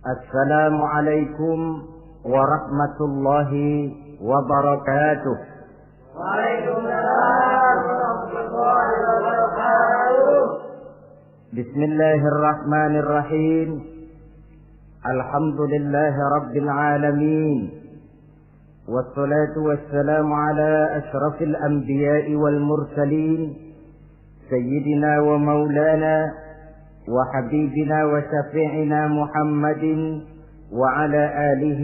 Assalamualaikum warahmatullahi wabarakatuh. Waalaikumsalam warahmatullahi wabarakatuh. Bismillahirrahmanirrahim. Alhamdulillahi rabbil alamin. Wassalatu wassalamu ala ashrafil anbiya'i wal mursalin. Sayyidina wa maulana وحبيبنا وشفيعنا محمد وعلى آله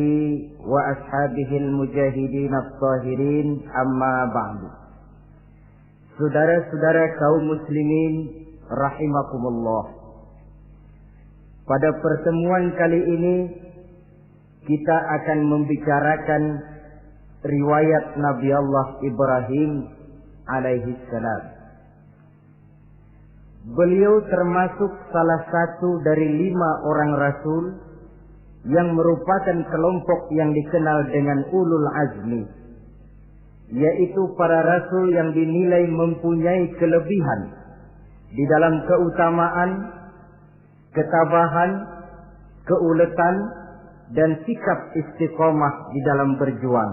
وأصحابه المجاهدين الطاهرين أما بعد. Saudara-saudara kaum muslimin rahimakumullah. Pada pertemuan kali ini kita akan membicarakan riwayat Nabi Allah Ibrahim alaihi salam. Beliau termasuk salah satu dari 5 orang rasul yang merupakan kelompok yang dikenal dengan ulul azmi, yaitu para rasul yang dinilai mempunyai kelebihan di dalam keutamaan, ketabahan, keuletan, dan sikap istiqomah di dalam berjuang.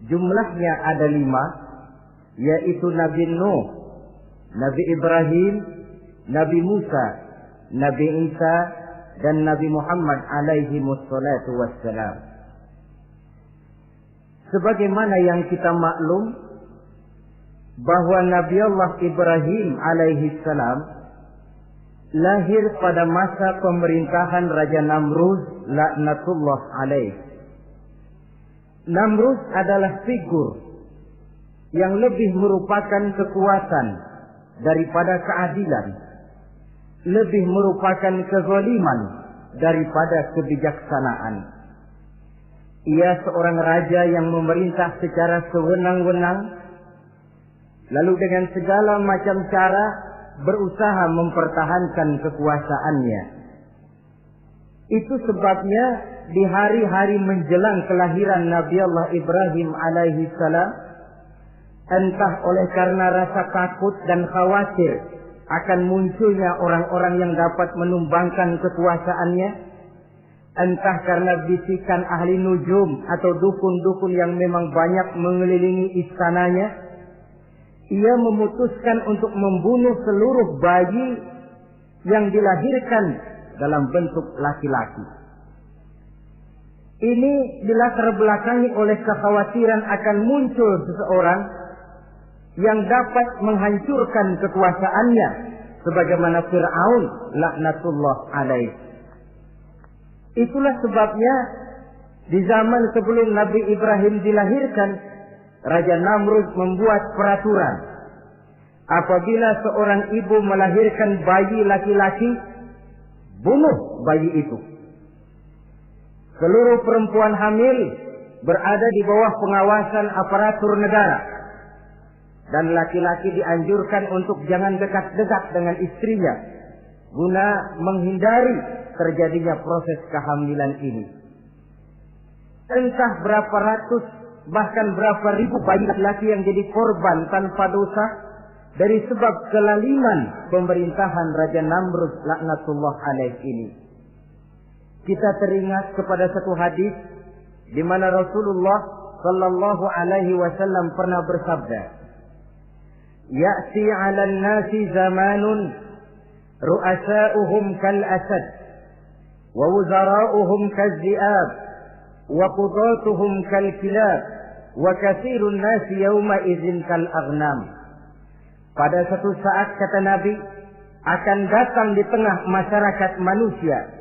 Jumlahnya ada 5, yaitu Nabi Nuh, Nabi Ibrahim, Nabi Musa, Nabi Isa, dan Nabi Muhammad alaihi wassalatu wassalam. Sebagaimana yang kita maklum bahwa Nabi Allah Ibrahim alaihi salam lahir pada masa pemerintahan Raja Namrud laknatullah alaih. Namrud adalah figur yang lebih merupakan kekuatan daripada keadilan, lebih merupakan kezaliman daripada kebijaksanaan. Ia seorang raja yang memerintah secara sewenang-wenang, lalu dengan segala macam cara berusaha mempertahankan kekuasaannya. Itu sebabnya di hari-hari menjelang kelahiran Nabi Allah Ibrahim alaihi salam, entah oleh karena rasa takut dan khawatir akan munculnya orang-orang yang dapat menumbangkan kekuasaannya, entah karena bisikan ahli nujum atau dukun-dukun yang memang banyak mengelilingi istananya, ia memutuskan untuk membunuh seluruh bayi yang dilahirkan dalam bentuk laki-laki. Ini dilatar belakangi oleh kekhawatiran akan muncul seseorang yang dapat menghancurkan kekuasaannya, sebagaimana Fir'aun laknatullah alaih. Itulah sebabnya di zaman sebelum Nabi Ibrahim dilahirkan, Raja Namrud membuat peraturan. Apabila seorang ibu melahirkan bayi laki-laki, bunuh bayi itu. Seluruh perempuan hamil berada di bawah pengawasan aparatur negara, dan laki-laki dianjurkan untuk jangan dekat-dekat dengan istrinya guna menghindari terjadinya proses kehamilan ini. Entah berapa ratus bahkan berapa ribu bayi laki-laki yang jadi korban tanpa dosa dari sebab kelaliman pemerintahan Raja Namrud laknatullah alaih ini. Kita teringat kepada satu hadis di mana Rasulullah sallallahu alaihi wasallam pernah bersabda, Ya'ti 'alan nasi zamanun ru'asa'uhum kal asad wa wuzara'uhum kal zi'ab wa qudatuhum kal kilab wa katsirun nasi yawma idzin kal aghnam. Pada satu saat, kata Nabi, akan datang di tengah masyarakat manusia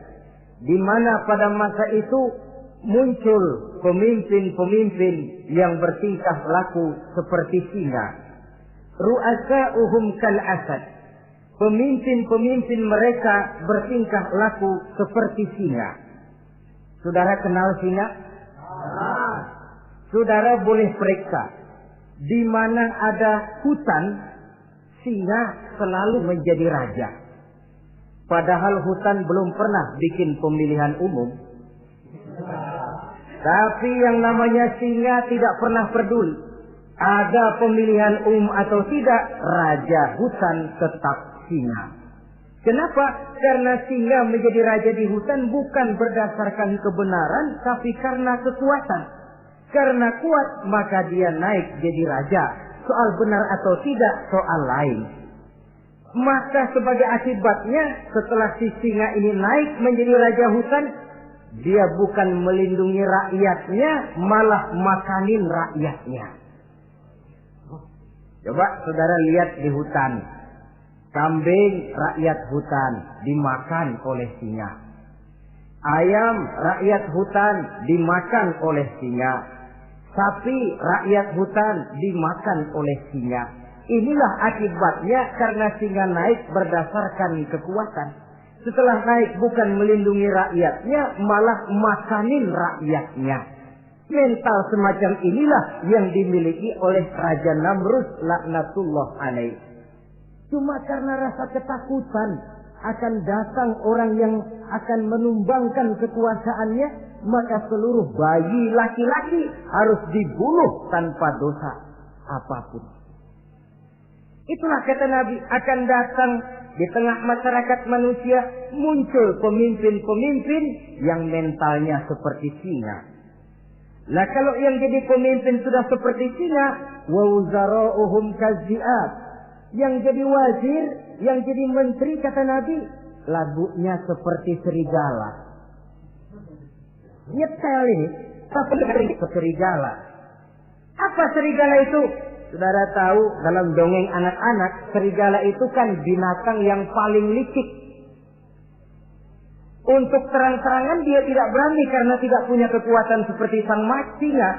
di mana pada masa itu muncul pemimpin-pemimpin yang bertingkah laku seperti singa. Ru'asa'uhum kal asad. Pemimpin-pemimpin mereka bertingkah laku seperti singa. Saudara kenal singa? Saudara boleh periksa. Di mana ada hutan, singa selalu menjadi raja. Padahal hutan belum pernah bikin pemilihan umum. Tapi yang namanya singa tidak pernah peduli. Ada pemilihan atau tidak, raja hutan tetap singa. Kenapa? Karena singa menjadi raja di hutan bukan berdasarkan kebenaran, tapi karena kekuatan. Karena kuat, maka dia naik jadi raja. Soal benar atau tidak, soal lain. Maka sebagai akibatnya, setelah si singa ini naik menjadi raja hutan, dia bukan melindungi rakyatnya, malah makanin rakyatnya. Coba saudara lihat di hutan. Kambing rakyat hutan dimakan oleh singa. Ayam rakyat hutan dimakan oleh singa. Sapi rakyat hutan dimakan oleh singa. Inilah akibatnya karena singa naik berdasarkan kekuatan. Setelah naik bukan melindungi rakyatnya, malah makanin rakyatnya. Mental semacam inilah yang dimiliki oleh Raja Namrud laknatullah alaih. Cuma karena rasa ketakutan akan datang orang yang akan menumbangkan kekuasaannya, maka seluruh bayi laki-laki harus dibunuh tanpa dosa apapun. Itulah kata Nabi, akan datang di tengah masyarakat manusia muncul pemimpin-pemimpin yang mentalnya seperti singa. Nah kalau yang jadi pemimpin sudah seperti singa, wa wuzara'uhum kazzi'ab. Yang jadi wazir, yang jadi menteri kata Nabi, lagunya seperti serigala. Nyetel ini, tapi serigala. Apa serigala itu? Saudara tahu dalam dongeng anak-anak, serigala itu kan binatang yang paling licik. Untuk terang-terangan dia tidak berani karena tidak punya kekuatan seperti sang singa.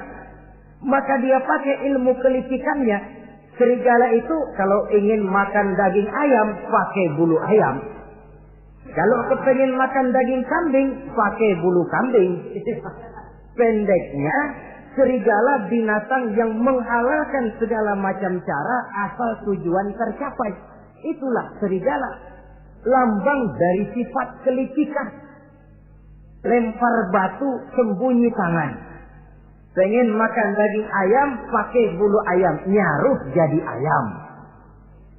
Maka dia pakai ilmu kelicikannya. Serigala itu kalau ingin makan daging ayam, pakai bulu ayam. Kalau kepengen makan daging kambing, pakai bulu kambing. Pendeknya, serigala binatang yang menghalalkan segala macam cara asal tujuan tercapai. Itulah serigala. Lambang dari sifat kelicikan. Lempar batu, sembunyi tangan. Pengen makan daging ayam, pakai bulu ayam, nyaruh jadi ayam.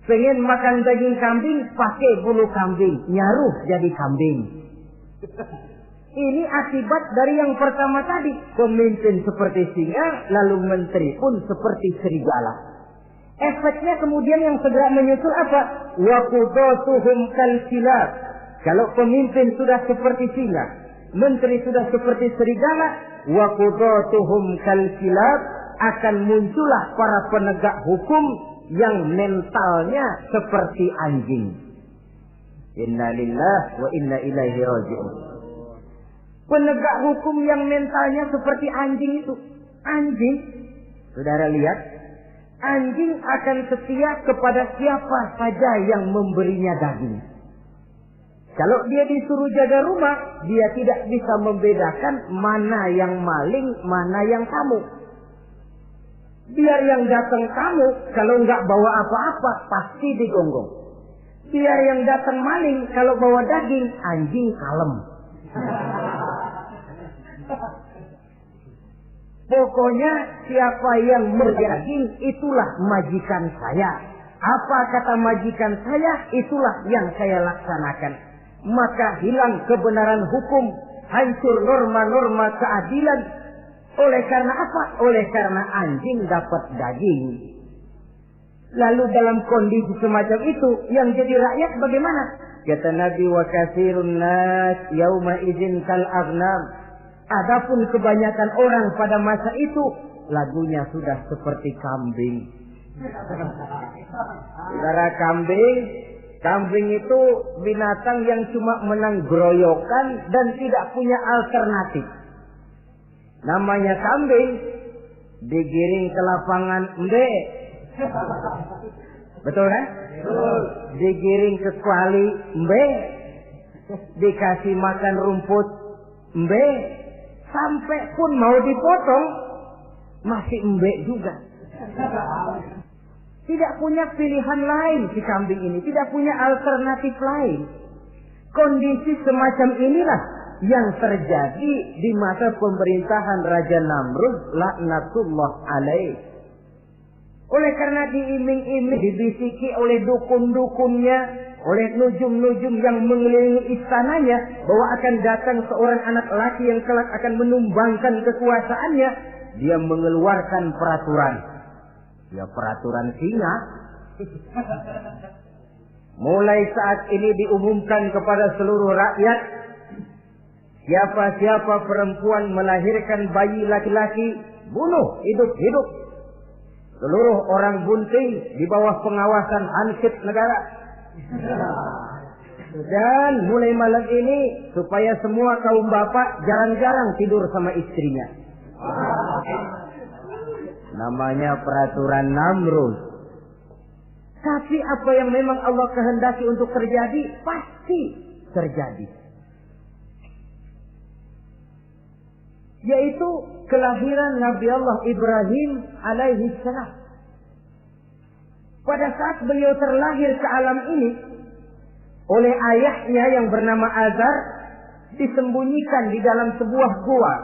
Pengen makan daging kambing, pakai bulu kambing, nyaruh jadi kambing. Ini akibat dari yang pertama tadi. Pemimpin seperti singa, lalu menteri pun seperti serigala. Efeknya kemudian yang segera menyusul apa? Wa qudatuhum kal kilab. Kalau pemimpin sudah seperti singa, menteri sudah seperti serigala, wa qudatuhum kal kilab, akan muncullah para penegak hukum yang mentalnya seperti anjing. Inna lillahi wa inna ilaihi raji'un. Penegak hukum yang mentalnya seperti anjing itu. Anjing, saudara lihat, anjing akan setia kepada siapa saja yang memberinya daging. Kalau dia disuruh jaga rumah, dia tidak bisa membedakan mana yang maling, mana yang tamu. Biar yang datang tamu, kalau nggak bawa apa-apa, pasti digonggong. Biar yang datang maling, kalau bawa daging, anjing kalem. Pokoknya siapa yang berdaging, itulah majikan saya. Apa kata majikan saya, itulah yang saya laksanakan. Maka hilang kebenaran hukum, hancur norma-norma keadilan. Oleh karena apa? Oleh karena anjing dapat daging. Lalu dalam kondisi semacam itu, yang jadi rakyat bagaimana? Kata Nabi, wa katsirun nas yauma idzin kal aghnam. Adapun kebanyakan orang pada masa itu, lagunya sudah seperti kambing. Saudara, kambing itu binatang yang cuma menang groyokan dan tidak punya alternatif. Namanya kambing, digiring ke lapangan embe. Betul kan? Digiring ke kuali embe. Dikasih makan rumput embe. Sampai pun mau dipotong, masih embe juga. Tidak punya pilihan lain si kambing ini. Tidak punya alternatif lain. Kondisi semacam inilah yang terjadi di masa pemerintahan Raja Namrud laknatullah alaih. Oleh karena diiming-iming, dibisiki oleh dukun-dukunnya, oleh nujum-nujum yang mengelilingi istananya bahwa akan datang seorang anak laki yang kelak akan menumbangkan kekuasaannya, dia mengeluarkan peraturan. Ya peraturan singa. Mulai saat ini diumumkan kepada seluruh rakyat, siapa-siapa perempuan melahirkan bayi laki-laki, bunuh hidup-hidup. Seluruh orang bunting di bawah pengawasan Hansip negara. Dan mulai malam ini supaya semua kaum bapak jarang-jarang tidur sama istrinya. Namanya peraturan Namrud. Tapi apa yang memang Allah kehendaki untuk terjadi pasti terjadi. Yaitu kelahiran Nabi Allah Ibrahim alaihi salam. Pada saat beliau terlahir ke alam ini oleh ayahnya yang bernama Azar, disembunyikan di dalam sebuah gua.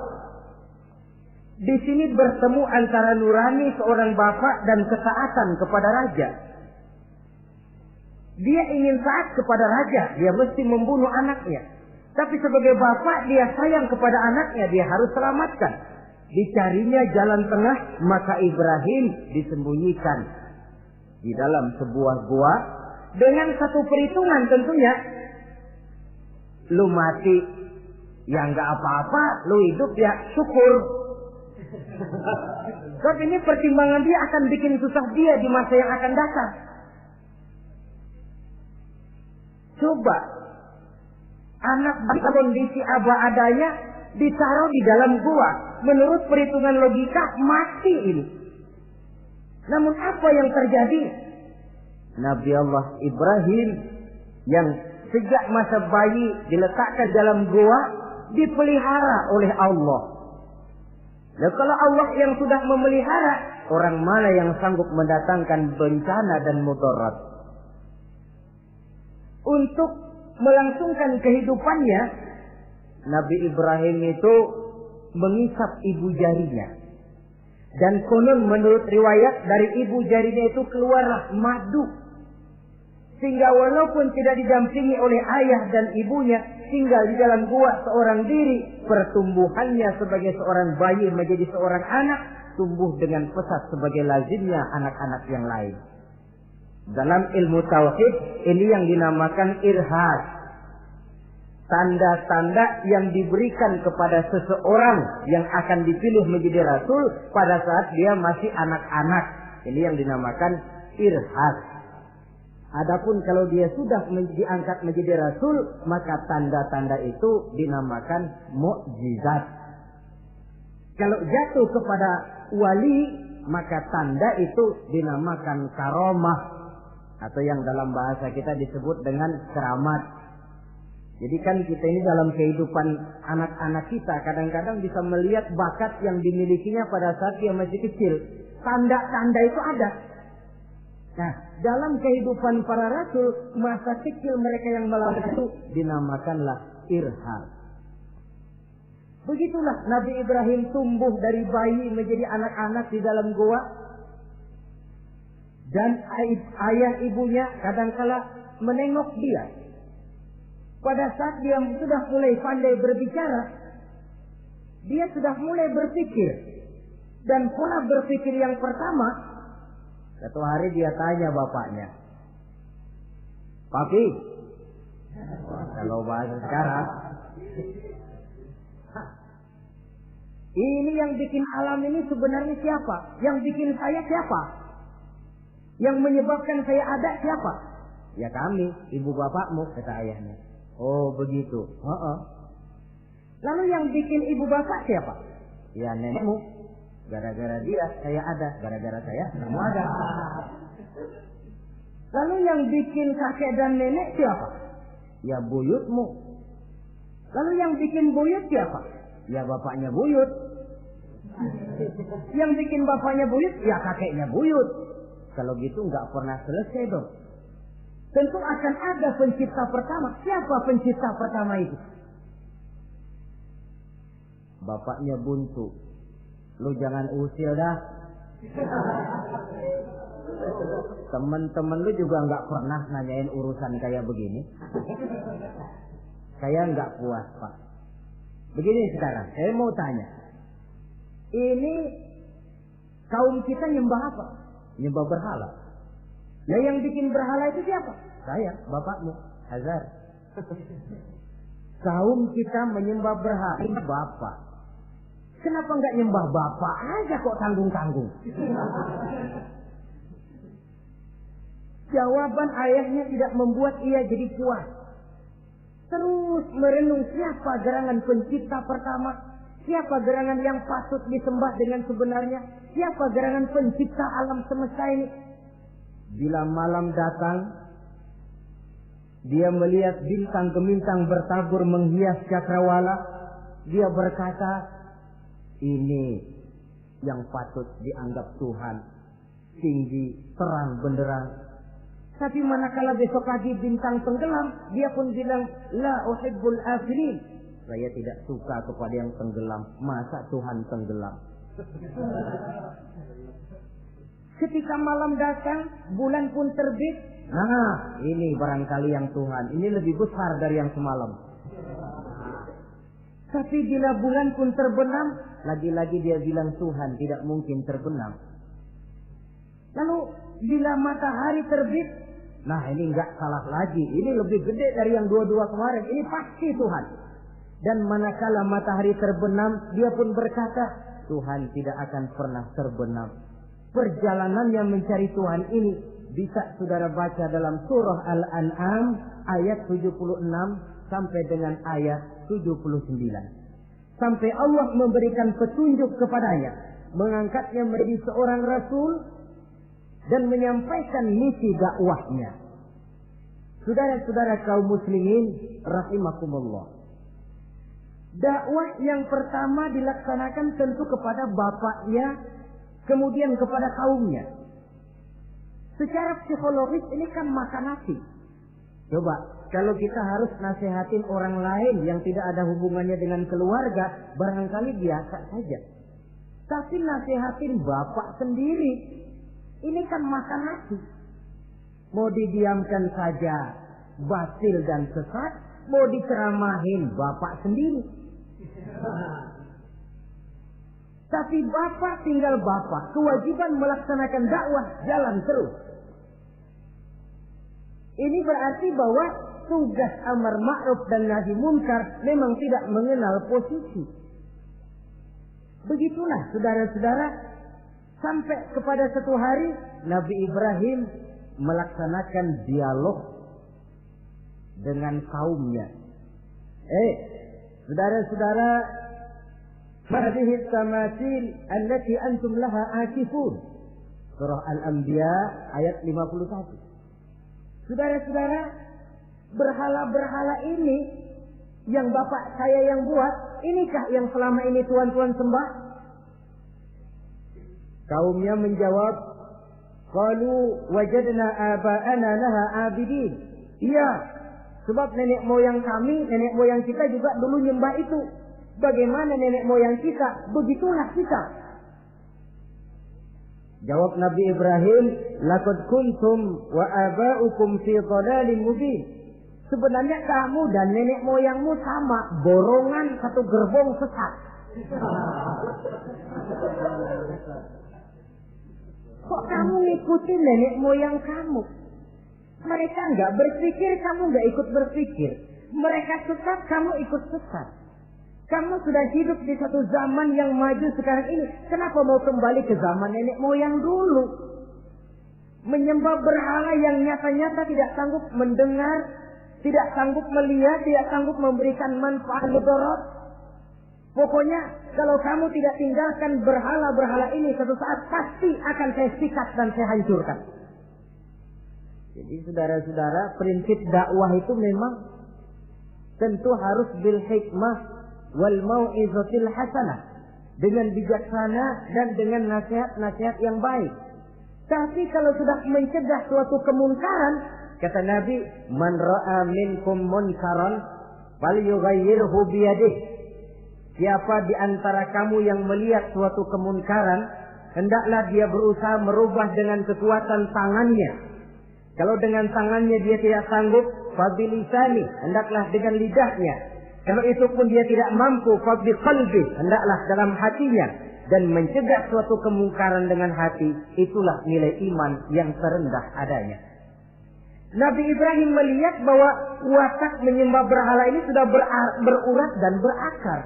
Di sini bertemu antara nurani seorang bapak dan ketaatan kepada raja. Dia ingin taat kepada raja, dia mesti membunuh anaknya. Tapi sebagai bapak dia sayang kepada anaknya, dia harus selamatkan. Dicarinya jalan tengah, maka Ibrahim disembunyikan di dalam sebuah gua dengan satu perhitungan tentunya. Lu mati ya nggak apa-apa, lu hidup ya syukur. Sebab ini pertimbangan dia akan bikin susah dia di masa yang akan datang. Coba anak dalam kondisi apa adanya ditaruh di dalam gua, menurut perhitungan logika mati ini. Namun apa yang terjadi? Nabi Allah Ibrahim yang sejak masa bayi diletakkan dalam gua dipelihara oleh Allah. Nah, kalau Allah yang sudah memelihara, orang mana yang sanggup mendatangkan bencana dan mudarat? Untuk melangsungkan kehidupannya, Nabi Ibrahim itu mengisap ibu jarinya. Dan konon menurut riwayat dari ibu jarinya itu keluarlah madu. Sehingga walaupun tidak didampingi oleh ayah dan ibunya, tinggal di dalam gua seorang diri, pertumbuhannya sebagai seorang bayi menjadi seorang anak, tumbuh dengan pesat sebagai lazimnya anak-anak yang lain. Dalam ilmu tauhid ini yang dinamakan irhas. Tanda-tanda yang diberikan kepada seseorang yang akan dipilih menjadi rasul pada saat dia masih anak-anak. Ini yang dinamakan irhas. Adapun kalau dia sudah diangkat menjadi rasul, maka tanda-tanda itu dinamakan mukjizat. Kalau jatuh kepada wali, maka tanda itu dinamakan karomah. Atau yang dalam bahasa kita disebut dengan keramat. Jadi kan kita ini dalam kehidupan anak-anak kita kadang-kadang bisa melihat bakat yang dimilikinya pada saat dia masih kecil. Tanda-tanda itu ada. Nah, dalam kehidupan para rasul, masa kecil mereka yang melakukan itu dinamakanlah irhas. Begitulah Nabi Ibrahim tumbuh dari bayi menjadi anak-anak di dalam gua. Dan ayah ibunya kadangkala menengok dia. Pada saat dia sudah mulai pandai berbicara, dia sudah mulai berpikir. Dan pola berpikir yang pertama, satu hari dia tanya bapaknya, "Papi," kalau bahasa sekarang, "ini yang bikin alam ini sebenarnya siapa? Yang bikin saya siapa? Yang menyebabkan saya ada siapa?" "Ya kami, ibu bapakmu," kata ayahnya. "Oh begitu." "Lalu yang bikin ibu bapak siapa?" "Ya nenekmu. Gara-gara dia saya ada, gara-gara saya kamu ada." "Lalu yang bikin kakek dan nenek siapa?" "Ya buyutmu." "Lalu yang bikin buyut siapa?" "Ya bapaknya buyut." "Yang bikin bapaknya buyut?" "Ya kakeknya buyut." Kalau gitu nggak pernah selesai dong. Tentu akan ada pencipta pertama. Siapa pencipta pertama itu? "Bapaknya buntu." "Lu jangan usil dah." Temen-temen lu juga nggak pernah nanyain urusan kayak begini. Saya nggak puas, Pak. Begini sekarang, saya mau tanya. Ini kaum kita nyembah apa? Nyembah berhala. Nah, yang bikin berhala itu siapa? Saya, bapakmu, Azhar. Kaum kita menyembah berhala. Ini bapak. Kenapa nggak nyembah bapak aja kok tanggung-tanggung? Jawaban ayahnya tidak membuat ia jadi puas. Terus merenung siapa gerangan pencipta pertama, siapa gerangan yang patut disembah dengan sebenarnya, siapa gerangan pencipta alam semesta ini. Bila malam datang, dia melihat bintang gemintang bertabur menghias cakrawala, dia berkata, ini yang patut dianggap Tuhan, tinggi, terang, benderang. Tapi manakala besok pagi bintang tenggelam, dia pun bilang, la uhibbul afilin. Saya tidak suka kepada yang tenggelam. Masa Tuhan tenggelam? Ketika malam datang, bulan pun terbit. Nah, ini barangkali yang Tuhan. Ini lebih besar dari yang semalam. Tapi bila bulan pun terbenam, lagi-lagi dia bilang Tuhan tidak mungkin terbenam. Lalu bila matahari terbit, nah ini enggak salah lagi. Ini lebih gede dari yang dua-dua kemarin. Ini pasti Tuhan. Dan manakala matahari terbenam, dia pun berkata, Tuhan tidak akan pernah terbenam. Perjalanannya mencari Tuhan ini bisa saudara baca dalam surah Al-An'am ayat 76 sampai dengan ayat 79. Sampai Allah memberikan petunjuk kepadanya, mengangkatnya menjadi seorang rasul dan menyampaikan misi dakwahnya. Saudara-saudara kaum muslimin rahimakumullah. Dakwah yang pertama dilaksanakan tentu kepada bapaknya, kemudian kepada kaumnya. Secara psikologis ini kan makan nasi. Coba, kalau kita harus nasihatin orang lain yang tidak ada hubungannya dengan keluarga, barangkali biasa saja. Tapi nasihatin bapak sendiri, ini kan makan nasi. Mau didiamkan saja batil dan sesat, mau diceramahin bapak sendiri. Tapi bapak tinggal bapak, kewajiban melaksanakan dakwah jalan terus. Ini berarti bahwa tugas amar ma'ruf dan nahi munkar memang tidak mengenal posisi. Begitulah saudara-saudara, sampai kepada satu hari Nabi Ibrahim melaksanakan dialog dengan kaumnya. Saudara-saudara, hadhihi tamathil allati antum laha akifun. Surah Al-Anbiya ayat 51. Saudara-saudara, berhala-berhala ini yang bapak saya yang buat, inikah yang selama ini tuan-tuan sembah? Kaumnya menjawab, qalu wajadna aba'ana laha abidin. Iya, sebab nenek moyang kami, nenek moyang kita juga dulu nyembah itu. Bagaimana nenek moyang kita, begitulah kita. Jawab Nabi Ibrahim, laqad kuntum wa aba'ukum fi dhalalin mubin. Sebenarnya kamu dan nenek moyangmu sama, borongan satu gerbong sesat. Kok kamu ngikutin nenek moyang kamu? Mereka enggak berpikir, kamu enggak ikut berpikir. Mereka sesat, kamu ikut sesat. Kamu sudah hidup di satu zaman yang maju sekarang ini. Kenapa mau kembali ke zaman nenek moyang dulu? Menyembah berhala yang nyata-nyata tidak sanggup mendengar, tidak sanggup melihat, tidak sanggup memberikan manfaat mudarat. Pokoknya kalau kamu tidak tinggalkan berhala-berhala ini, satu saat pasti akan saya sikat dan saya hancurkan. Jadi saudara-saudara, prinsip dakwah itu memang tentu harus bil hikmah wal mau'izatil hasanah, dengan bijaksana dan dengan nasihat-nasihat yang baik. Tapi kalau sudah mencegah suatu kemungkaran, kata Nabi, man ra'a minkum munkaran falyughayyirhu biyadihi. Siapa di antara kamu yang melihat suatu kemungkaran, hendaklah dia berusaha merubah dengan kekuatan tangannya. Kalau dengan tangannya dia tidak sanggup, fabilisani, hendaklah dengan lidahnya. Kalau itu pun dia tidak mampu, fabiqalbi, hendaklah dalam hatinya. Dan mencegah suatu kemungkaran dengan hati, itulah nilai iman yang terendah adanya. Nabi Ibrahim melihat bahwa watak menyembah berhala ini sudah berurat dan berakar.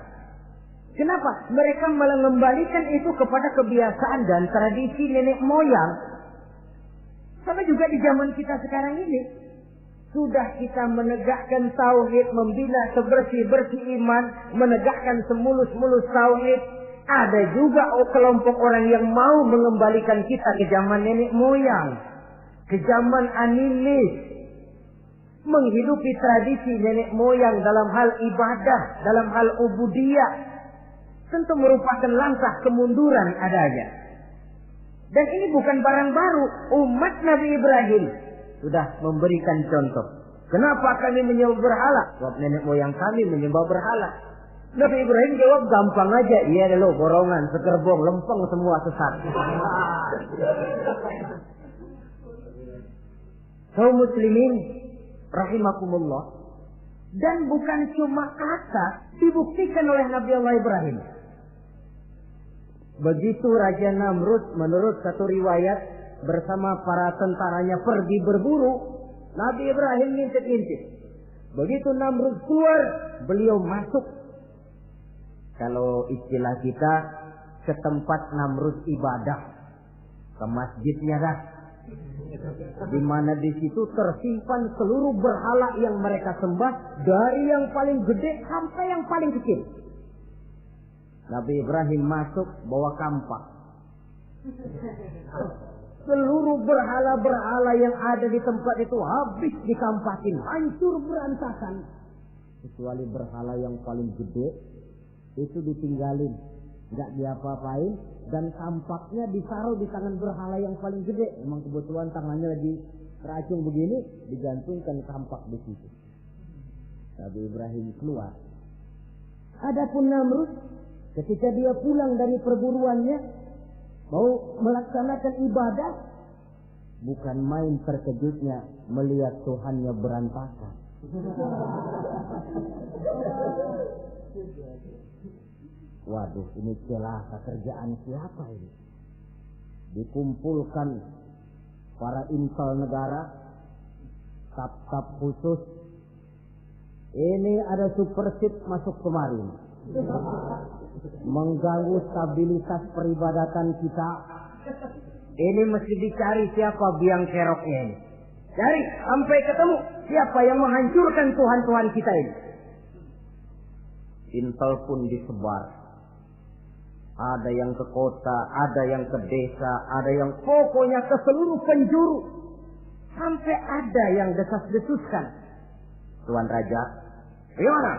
Kenapa? Mereka mengembalikan itu kepada kebiasaan dan tradisi nenek moyang. Sama juga di zaman kita sekarang ini. Sudah kita menegakkan tauhid, membina sebersih-bersih iman, menegakkan semulus-mulus tauhid. Ada juga kelompok orang yang mau mengembalikan kita ke zaman nenek moyang, ke zaman animis, menghidupi tradisi nenek moyang dalam hal ibadah, dalam hal ubudiyah. Tentu merupakan langkah kemunduran adanya. Dan ini bukan barang baru. Umat Nabi Ibrahim sudah memberikan contoh. Kenapa kami menyembah berhala? Sebab nenek moyang kami menyembah berhala. Nabi Ibrahim jawab gampang aja. Iya loh, borongan, sekerbong, lempeng semua sesat. Kaum muslimin rahimakumullah. Dan bukan cuma kata, dibuktikan oleh Nabi Allah Ibrahim. Begitu Raja Namrud menurut satu riwayat bersama para tentaranya pergi berburu, Nabi Ibrahim ngintip-ngintip. Begitu Namrud keluar, beliau masuk. Kalau istilah kita, ke tempat Namrud ibadah, ke masjidnya dah. Di mana di situ tersimpan seluruh berhala yang mereka sembah, dari yang paling gede sampai yang paling kecil. Nabi Ibrahim masuk bawa kampak. Seluruh berhala-berhala yang ada di tempat itu habis dikampakin, hancur berantakan. Kecuali berhala yang paling gede, itu ditinggalin, nggak diapa-apain, dan kampaknya ditaruh di tangan berhala yang paling gede. Memang kebetulan tangannya lagi teracung begini, digantungkan kampak di situ. Nabi Ibrahim keluar. Adapun Namrud, ketika dia pulang dari perburuannya, mau melaksanakan ibadah, bukan main terkejutnya melihat Tuhannya berantakan. Waduh, ini celaka, kerjaan siapa ini? Dikumpulkan para intel negara, staf-staf khusus. Ini ada supersip masuk kemarin, mengganggu stabilitas peribadatan kita. Ini mesti dicari siapa biang keroknya ini. Cari sampai ketemu siapa yang menghancurkan Tuhan-Tuhan kita ini. Intel pun disebar. Ada yang ke kota, ada yang ke desa, ada yang pokoknya ke seluruh penjuru. Sampai ada yang desas-desuskan. Tuan Raja, gimana?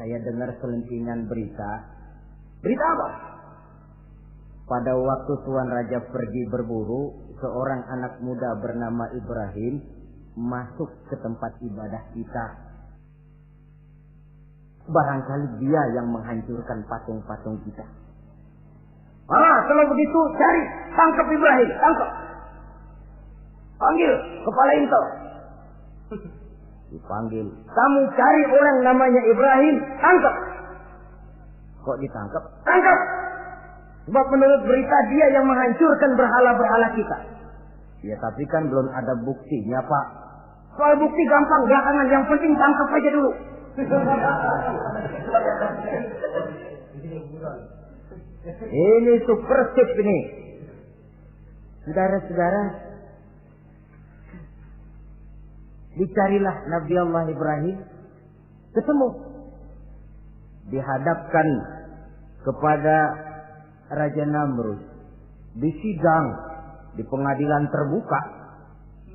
Saya dengar selentingan berita. Berita apa? Pada waktu Tuan Raja pergi berburu, seorang anak muda bernama Ibrahim masuk ke tempat ibadah kita. Barangkali dia yang menghancurkan patung-patung kita. Kalau begitu cari, tangkap Ibrahim, tangkap. Panggil kepala intel. Dipanggil. Kamu cari orang namanya Ibrahim, tangkap. Kok ditangkap? Tangkap. Sebab menurut berita dia yang menghancurkan berhala-berhala kita. Ya tapi kan belum ada buktinya, Pak. Soal bukti gampang, belakangan, yang penting tangkap aja dulu. Ini supersip ini. Saudara-saudara, dicarilah Nabi Allah Ibrahim, ketemu, dihadapkan kepada Raja Namrud, disidang di pengadilan terbuka,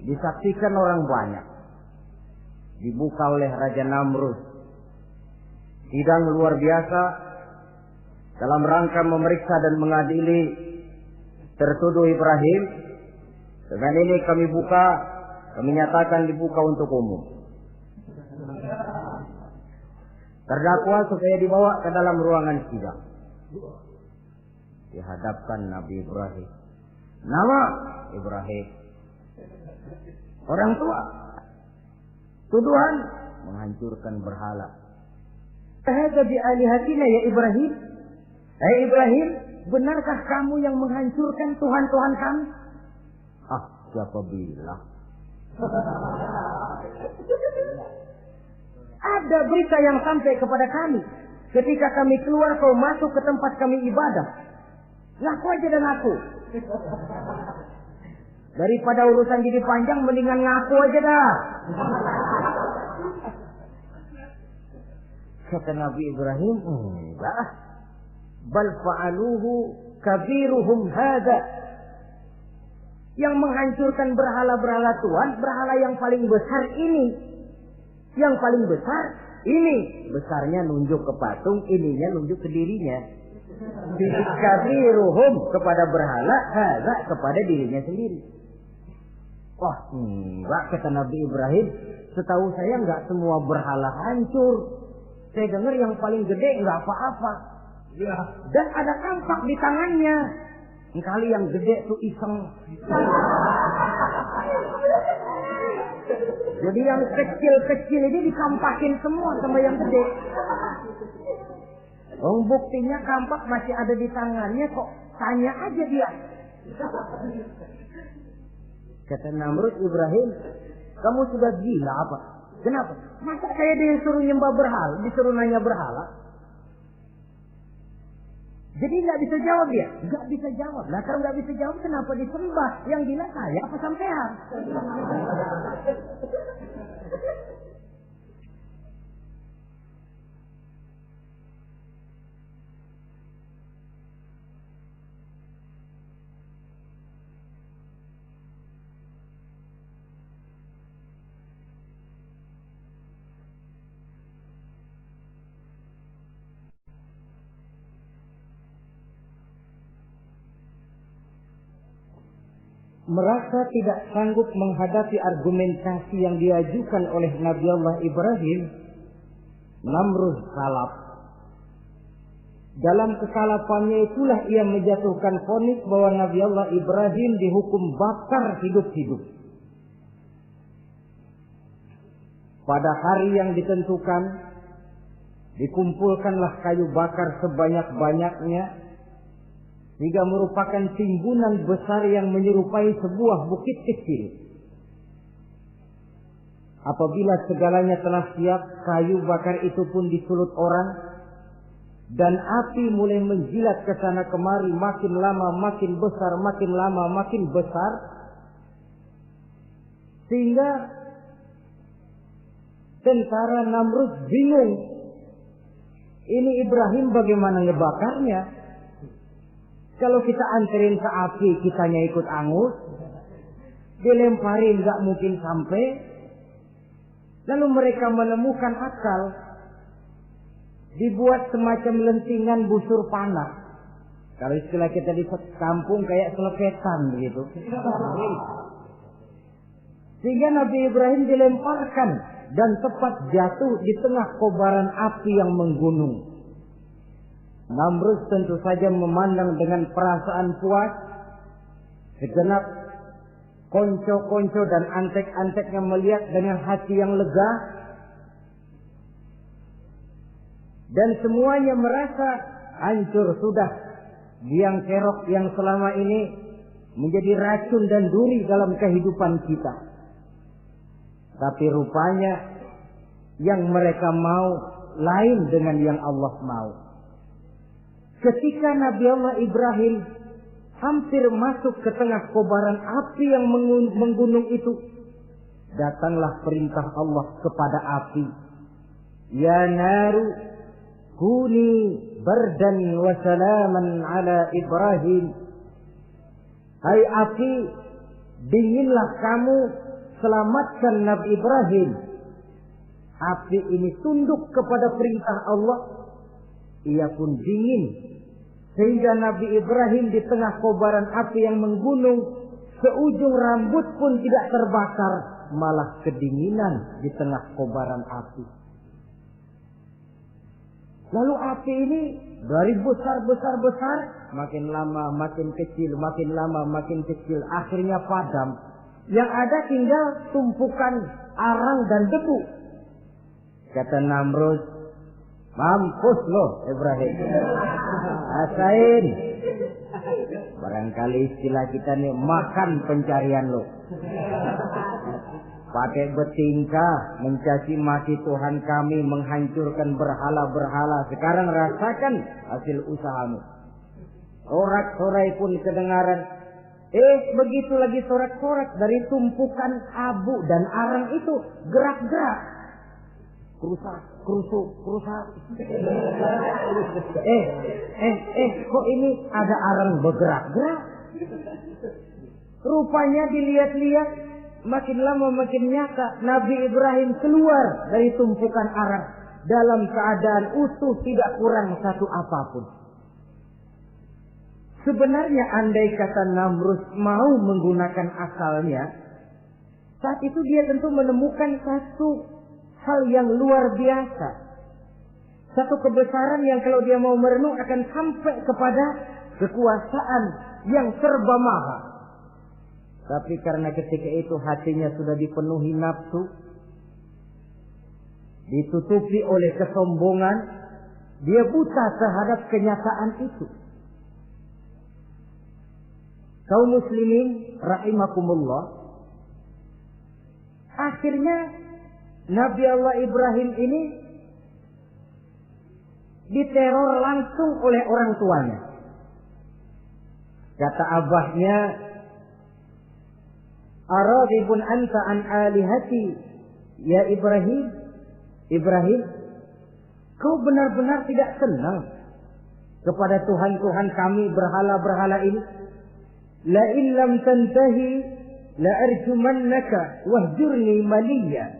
disaksikan orang banyak. Dibuka oleh Raja Namrud. Sidang luar biasa dalam rangka memeriksa dan mengadili tertuduh Ibrahim. Dengan ini kami nyatakan dibuka untuk umum. Terdakwa supaya dibawa ke dalam ruangan sidang. Dihadapkan Nabi Ibrahim. Nama Ibrahim. Orang tua. Tuduhan menghancurkan berhala. Hadza bi alihatina ya Ibrahim. Hai Ibrahim, benarkah kamu yang menghancurkan Tuhan-Tuhan kami? Ah, siapa bilang? Ada berita yang sampai kepada kami. Ketika kami keluar, kau masuk ke tempat kami ibadah. Ngaku aja dan ngaku. Daripada urusan jadi panjang, mendingan ngaku aja dah. Kata Nabi Ibrahim, enggak. Bal fa'aluhu kabiruhum hada. Yang menghancurkan berhala-berhala Tuhan, berhala yang paling besar ini. Yang paling besar ini. Besarnya nunjuk ke patung, ininya nunjuk ke dirinya. Kabiruhum kepada berhala, hada kepada dirinya sendiri. Wah, enggak, kata Nabi Ibrahim. Setahu saya enggak semua berhala hancur. Saya dengar yang paling gede enggak apa-apa. Ya. Dan ada kampak di tangannya. Kali yang gede tuh iseng. Jadi yang kecil-kecil ini dikampakin semua sama yang gede. Buktinya kampak masih ada di tangannya kok. Tanya aja dia. Kata Namrud Ibrahim, kamu sudah gila apa? Kenapa? Masa saya disuruh nyembah berhala, disuruh nanya berhala? Jadi nggak bisa jawab dia, nggak bisa jawab. Nah kalau nggak bisa jawab, kenapa disembah? Yang gila saya apa sampean? Merasa tidak sanggup menghadapi argumentasi yang diajukan oleh Nabi Allah Ibrahim, Namrud salap. Dalam kesalapannya itulah ia menjatuhkan vonis bahwa Nabi Allah Ibrahim dihukum bakar hidup-hidup. Pada hari yang ditentukan, dikumpulkanlah kayu bakar sebanyak-banyaknya, sehingga merupakan timbunan besar yang menyerupai sebuah bukit kecil. Apabila segalanya telah siap, kayu bakar itu pun disulut orang, dan api mulai menjilat ke sana kemari, makin lama makin besar, makin lama makin besar, sehingga tentara Namrud bingung. Ini Ibrahim bagaimana ngebakarnya? Kalau kita anterin ke api, kitanya ikut angus, dilemparin gak mungkin sampai. Lalu mereka menemukan akal, dibuat semacam lentingan busur panah. Kalau istilah kita di kampung kayak selepetan begitu. Sehingga Nabi Ibrahim dilemparkan dan tepat jatuh di tengah kobaran api yang menggunung. Namrud tentu saja memandang dengan perasaan puas. Segenap konco-konco dan antek-anteknya melihat dengan hati yang lega. Dan semuanya merasa hancur sudah biang kerok yang selama ini menjadi racun dan duri dalam kehidupan kita. Tapi rupanya yang mereka mau lain dengan yang Allah mau. Ketika Nabi Allah Ibrahim hampir masuk ke tengah kobaran api yang menggunung itu, datanglah perintah Allah kepada api. Ya naru kuni bardan wa salaman ala Ibrahim. Hai api, dinginlah kamu, selamatkan Nabi Ibrahim. Api ini tunduk kepada perintah Allah. Ia pun dingin, sehingga Nabi Ibrahim di tengah kobaran api yang menggunung, seujung rambut pun tidak terbakar, malah kedinginan di tengah kobaran api. Lalu api ini dari besar makin lama makin kecil, makin lama makin kecil, akhirnya padam. Yang ada tinggal tumpukan arang dan debu. Kata Namrud, mampus loh Ibrahim. Rasain. Barangkali istilah kita nih, makan pencarian lo. Pakai bertingkah mencaci maki Tuhan kami, menghancurkan berhala-berhala. Sekarang rasakan hasil usahamu. Sorak-sorai pun kedengaran. Begitu lagi sorak-sorak dari tumpukan abu dan arang itu gerak-gerak. Kerusak. Kok ini ada arang bergerak-gerak? Rupanya dilihat-lihat, makin lama makin nyata. Nabi Ibrahim keluar dari tumpukan arang dalam keadaan utuh, tidak kurang satu apapun. Sebenarnya andai kata Namrud mau menggunakan akalnya, saat itu dia tentu menemukan satu hal yang luar biasa. Satu kebesaran yang kalau dia mau merenung akan sampai kepada kekuasaan yang serba maha. Tapi karena ketika itu hatinya sudah dipenuhi nafsu, ditutupi oleh kesombongan, dia buta terhadap kenyataan itu. Kaum muslimin rahimakumullah, akhirnya Nabi Allah Ibrahim ini diteror langsung oleh orang tuanya. Kata abahnya, "Aradibun anta an alihati ya Ibrahim? Ibrahim, kau benar-benar tidak senang kepada Tuhan-Tuhan kami, berhala-berhala ini? La in lam tantahi la arjumannaka wahjurni maliya."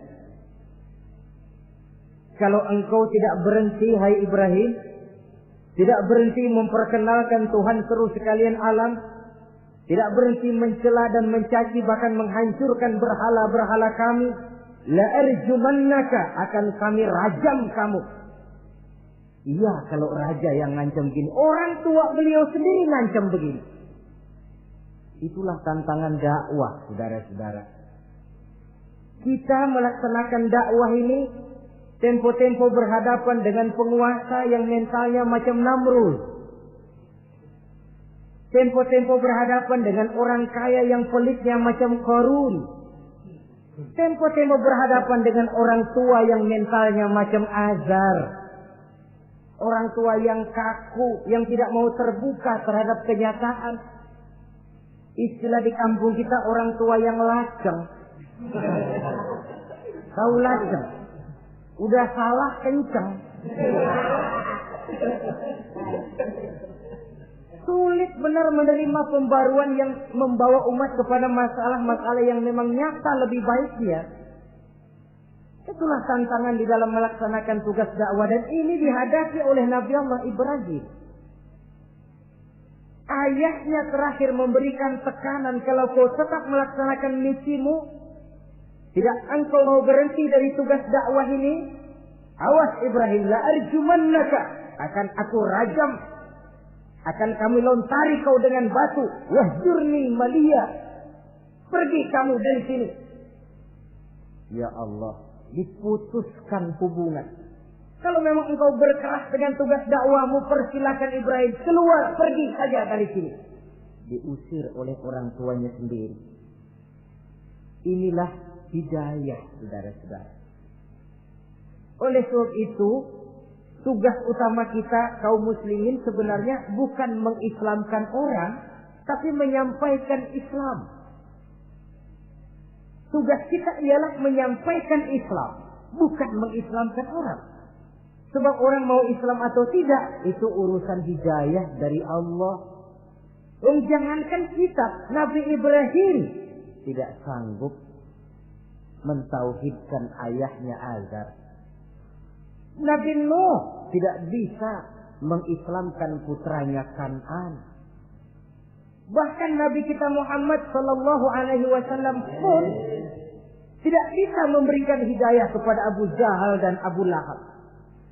Kalau engkau tidak berhenti, hai Ibrahim, tidak berhenti memperkenalkan Tuhan seru sekalian alam, tidak berhenti mencela dan mencaci bahkan menghancurkan berhala-berhala kami, la arjumannaka, akan kami rajam kamu. Iya, kalau raja yang ngancam begini, orang tua beliau sendiri ngancam begini. Itulah tantangan dakwah, saudara-saudara. Kita melaksanakan dakwah ini tempo-tempo berhadapan dengan penguasa yang mentalnya macam Namrud. Tempo-tempo berhadapan dengan orang kaya yang pelitnya macam Qarun. Tempo-tempo berhadapan dengan orang tua yang mentalnya macam Azar. Orang tua yang kaku, yang tidak mau terbuka terhadap kenyataan. Istilah di kampung kita, orang tua yang laceng. Tahu laceng? Udah salah kenceng. Sulit benar menerima pembaruan yang membawa umat kepada masalah-masalah yang memang nyata lebih baik dia. Itulah tantangan di dalam melaksanakan tugas dakwah, dan ini dihadapi oleh Nabi Allah Ibrahim. Ayahnya terakhir memberikan tekanan, kalau kau tetap melaksanakan misimu, tidak engkau mau berhenti dari tugas dakwah ini, awas Ibrahim, la arjumannaka, akan aku rajam, akan kami lontari kau dengan batu, wahjurni maliya, pergi kamu dari sini. Ya Allah, diputuskan hubungan. Kalau memang engkau berkeras dengan tugas dakwahmu, persilakan Ibrahim, keluar, pergi saja dari sini. Diusir oleh orang tuanya sendiri. Inilah hidayah, saudara-saudara. Oleh sebab itu, tugas utama kita kaum muslimin sebenarnya bukan mengislamkan orang, tapi menyampaikan Islam. Tugas kita ialah menyampaikan Islam, bukan mengislamkan orang. Sebab orang mau Islam atau tidak, itu urusan hidayah dari Allah. Jangankan kita, Nabi Ibrahim tidak sanggup mentauhidkan ayahnya Azar. Nabi Nuh tidak bisa mengislamkan putranya Kan'an. Bahkan Nabi kita Muhammad sallallahu alaihi wasallam pun tidak bisa memberikan hidayah kepada Abu Jahal dan Abu Lahab.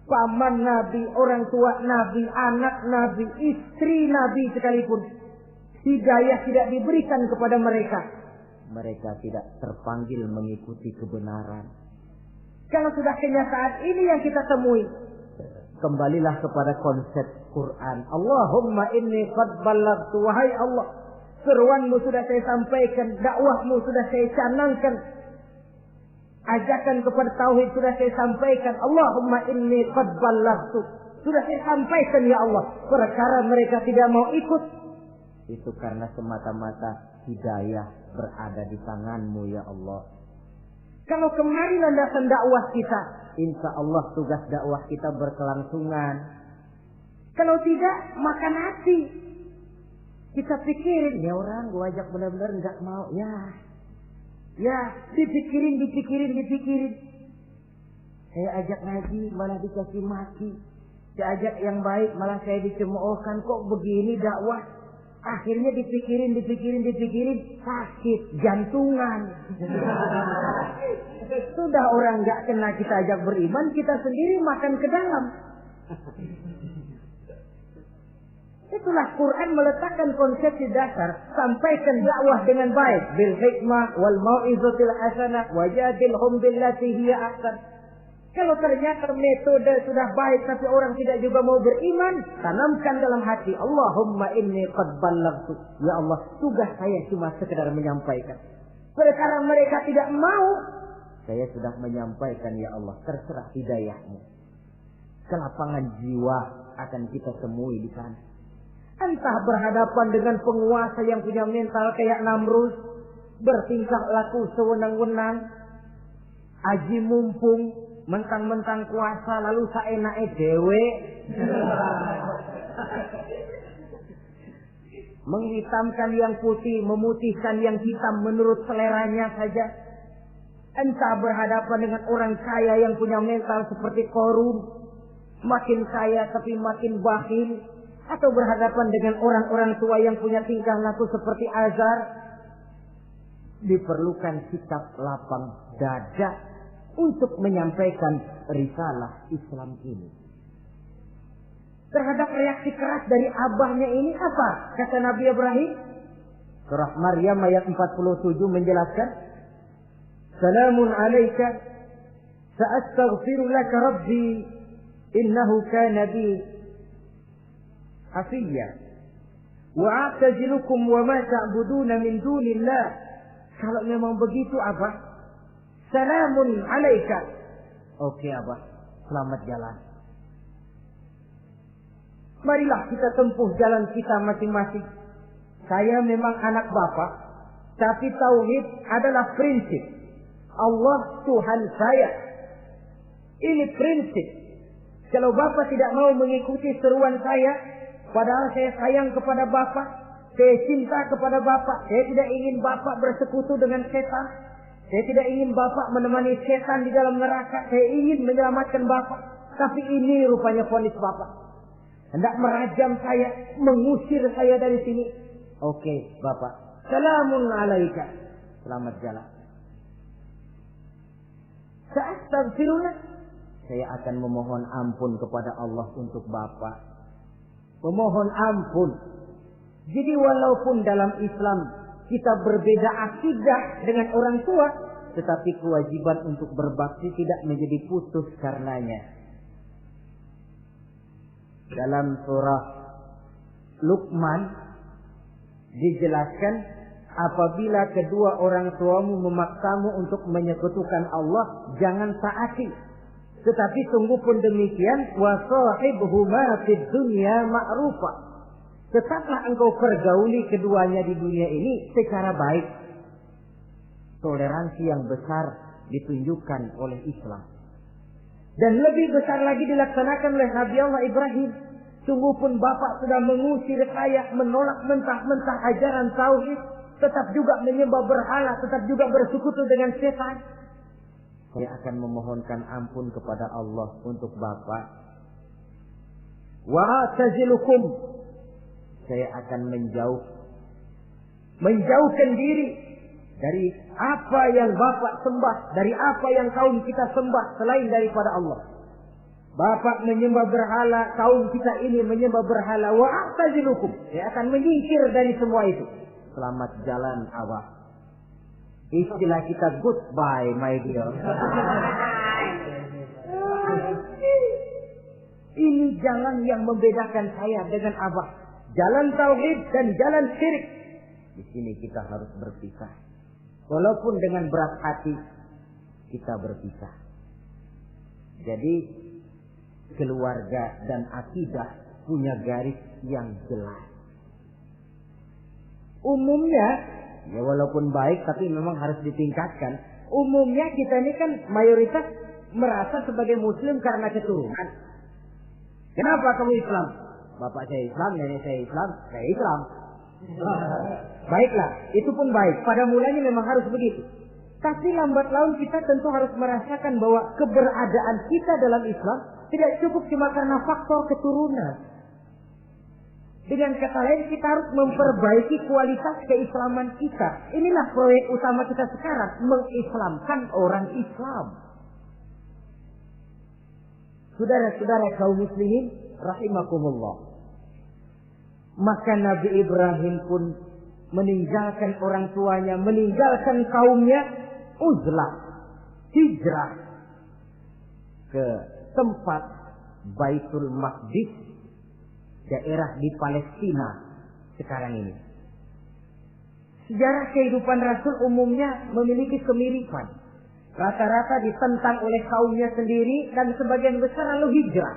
paman Nabi, orang tua Nabi, anak Nabi, istri Nabi sekalipun, hidayah tidak diberikan kepada mereka, mereka tidak terpanggil mengikuti kebenaran. Kalau sudah kenyataan ini yang kita temui, kembalilah kepada konsep Quran. Allahumma inni qad ballaghtu, wahai Allah, seruanmu sudah saya sampaikan, dakwahmu sudah saya canangkan, ajakan kepada tauhid sudah saya sampaikan. Allahumma inni qad ballaghtu, sudah saya sampaikan ya Allah. Perkara mereka tidak mau ikut, itu karena semata-mata hidayah berada di tanganmu ya Allah. Kalau kemarin landasan dakwah kita, insya Allah tugas dakwah kita berkelangsungan. Kalau tidak, makan hati. Kita pikirin, ya orang gua ajak benar-benar nggak mau, ya dipikirin. Saya ajak ngaji malah dikasih maki, saya ajak yang baik malah saya dicemoohkan. Kok begini dakwah? Akhirnya dipikirin, sakit jantungan. Sudah orang nggak kena kita ajak beriman, kita sendiri makan ke dalam. Itulah Quran meletakkan konsepsi dasar, sampaikan dakwah dengan baik, bil hikmah wal mau'izatil hasanah wajadilhum billati hiya ahsan. Kalau ternyata metode sudah baik tapi orang tidak juga mau beriman, tanamkan dalam hati, Allahumma inni qad ballaghtu. Ya Allah, tugas saya cuma sekedar menyampaikan. Perkara mereka tidak mau, saya sudah menyampaikan ya Allah, terserah hidayahmu. Kelapangan jiwa akan kita temui di sana. Entah berhadapan dengan penguasa yang punya mental kayak Namrud, bertingkah laku sewenang-wenang, aji mumpung, mentang-mentang kuasa lalu saenake dhewe, menghitamkan yang putih, memutihkan yang hitam menurut seleranya saja. Entah berhadapan dengan orang kaya yang punya mental seperti Qarun, makin kaya tapi makin bakhil, atau berhadapan dengan orang-orang tua yang punya tingkah laku seperti Azar. Diperlukan sikap lapang dada untuk menyampaikan risalah Islam ini. Terhadap reaksi keras dari abahnya ini apa? Kata Nabi Ibrahim. Surah Maryam ayat 47 menjelaskan, Salamun alaika, sa'astaghfiru laka rabbi, innahu kana bi hafiyya, wa a'tazilukum wa ma ta'buduna min dunillah. Kalau memang begitu Abah, Salamun alaika. Oke Abah, selamat jalan. Marilah kita tempuh jalan kita masing-masing. Saya memang anak Bapak, tapi tauhid adalah prinsip. Allah Tuhan saya. Ini prinsip. Kalau Bapak tidak mau mengikuti seruan saya, padahal saya sayang kepada Bapak, saya cinta kepada Bapak, saya tidak ingin Bapak bersekutu dengan setan. Saya tidak ingin Bapak menemani setan di dalam neraka. Saya ingin menyelamatkan Bapak. Tapi ini rupanya vonis Bapak. Hendak merajam saya, mengusir saya dari sini. Oke, Bapak. Salamun alaika. Selamat jalan. Sa'astaghfirullah. Saya akan memohon ampun kepada Allah untuk Bapak. Memohon ampun. Jadi walaupun dalam Islam kita berbeda akidah dengan orang tua, tetapi kewajiban untuk berbakti tidak menjadi putus karenanya. Dalam surah Luqman dijelaskan, apabila kedua orang tuamu memaksamu untuk menyekutukan Allah, jangan taati. Tetapi sungguh pun demikian, wa sahibhuma fid dunya ma'rufa. Tetaplah engkau pergauli keduanya di dunia ini secara baik. Toleransi yang besar ditunjukkan oleh Islam. Dan lebih besar lagi dilaksanakan oleh Nabi Allah Ibrahim. Sungguh pun Bapak sudah mengusir saya, menolak mentah-mentah ajaran tauhid, tetap juga menyembah berhala, tetap juga bersekutu dengan setan. Saya akan memohonkan ampun kepada Allah untuk Bapak. Wa atazilukum. Saya akan menjauhkan diri dari apa yang Bapak sembah, dari apa yang kaum kita sembah selain daripada Allah. Bapak menyembah berhala, kaum kita ini menyembah berhala. Wa a'tazilukum. Saya akan menyingkir dari semua itu. Selamat jalan awak. Istilah kita goodbye my dear. Ini jalan yang membedakan saya dengan abah. Jalan tauhid dan jalan syirik. Di sini kita harus berpisah. Walaupun dengan berat hati kita berpisah. Jadi keluarga dan akidah punya garis yang jelas. Umumnya, ya walaupun baik tapi memang harus ditingkatkan. Umumnya kita ini kan mayoritas merasa sebagai muslim karena keturunan. Kenapa kamu Islam? Bapak saya Islam, nenek saya Islam, saya Islam. Baiklah, itu pun baik. Pada mulanya memang harus begitu. Tapi lambat laun kita tentu harus merasakan bahwa keberadaan kita dalam Islam tidak cukup cuma karena faktor keturunan. Dengan kata lain kita harus memperbaiki kualitas keislaman kita. Inilah proyek utama kita sekarang, mengislamkan orang Islam. Saudara-saudara kaum muslimin rahimakumullah. Maka Nabi Ibrahim pun meninggalkan orang tuanya, meninggalkan kaumnya, uzlah, hijrah ke tempat Baitul Maqdis, daerah di Palestina sekarang ini. Sejarah kehidupan Rasul umumnya memiliki kemiripan. Rata-rata ditentang oleh kaumnya sendiri dan sebagian besar lalu hijrah.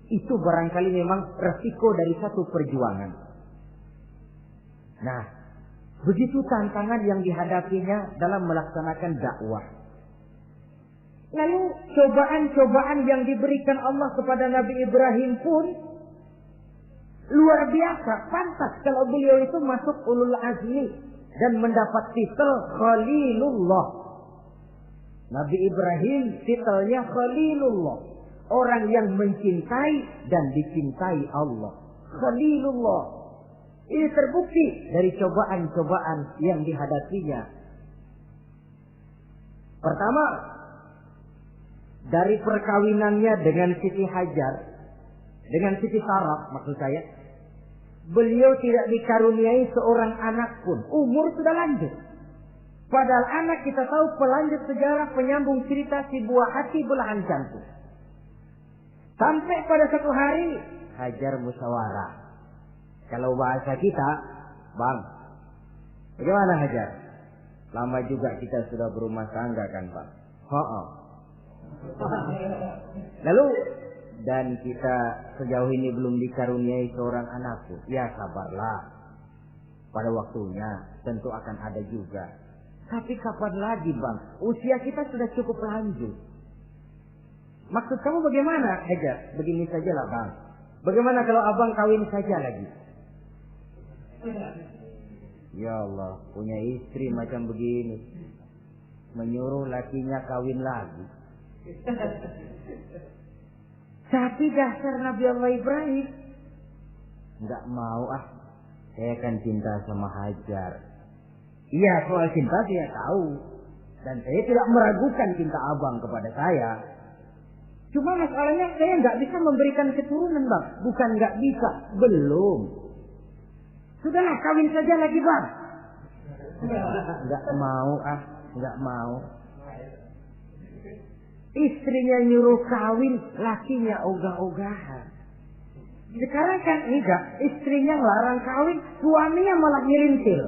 Itu barangkali memang resiko dari satu perjuangan. Nah, begitu tantangan yang dihadapinya dalam melaksanakan dakwah. Lalu cobaan-cobaan yang diberikan Allah kepada Nabi Ibrahim pun luar biasa. Pantas kalau beliau itu masuk ulul azmi dan mendapat titel Khalilullah. Nabi Ibrahim titelnya Khalilullah, orang yang mencintai dan dicintai Allah. Khalilullah. Ini terbukti dari cobaan-cobaan yang dihadapinya. Pertama, dari perkawinannya dengan Siti Hajar, dengan Siti Sarah maksud saya, beliau tidak dikaruniai seorang anak pun. Umur sudah lanjut. Padahal anak kita tahu pelanjut sejarah, penyambung cerita, si buah hati belahan jantung. Sampai pada satu hari Hajar musyawarah. Kalau bahasa kita, Bang, bagaimana Hajar? Lama juga kita sudah berumah tangga kan Bang? Lalu, dan kita sejauh ini belum dikaruniai seorang anak pun. Ya sabarlah. Pada waktunya tentu akan ada juga. Tapi kapan lagi Bang? Usia kita sudah cukup lanjut. Maksud kamu bagaimana Hajar? Begini sajalah Bang. Bagaimana kalau abang kawin saja lagi? Ya Allah, punya istri macam begini. Menyuruh lakinya kawin lagi. Tapi dasar Nabi Allah Ibrahim, enggak mau saya kan cinta sama Hajar. Iya, soal cinta saya tahu. Dan saya tidak meragukan cinta abang kepada saya. Cuma masalahnya saya nggak bisa memberikan keturunan Bang. Bukan nggak bisa, belum. Sudahlah, kawin saja lagi Bang. Nggak mau nggak mau. Istrinya nyuruh kawin, lakinya ogah-ogahan. Sekarang kan enggak, istrinya larang kawin, suaminya malah ngirintil.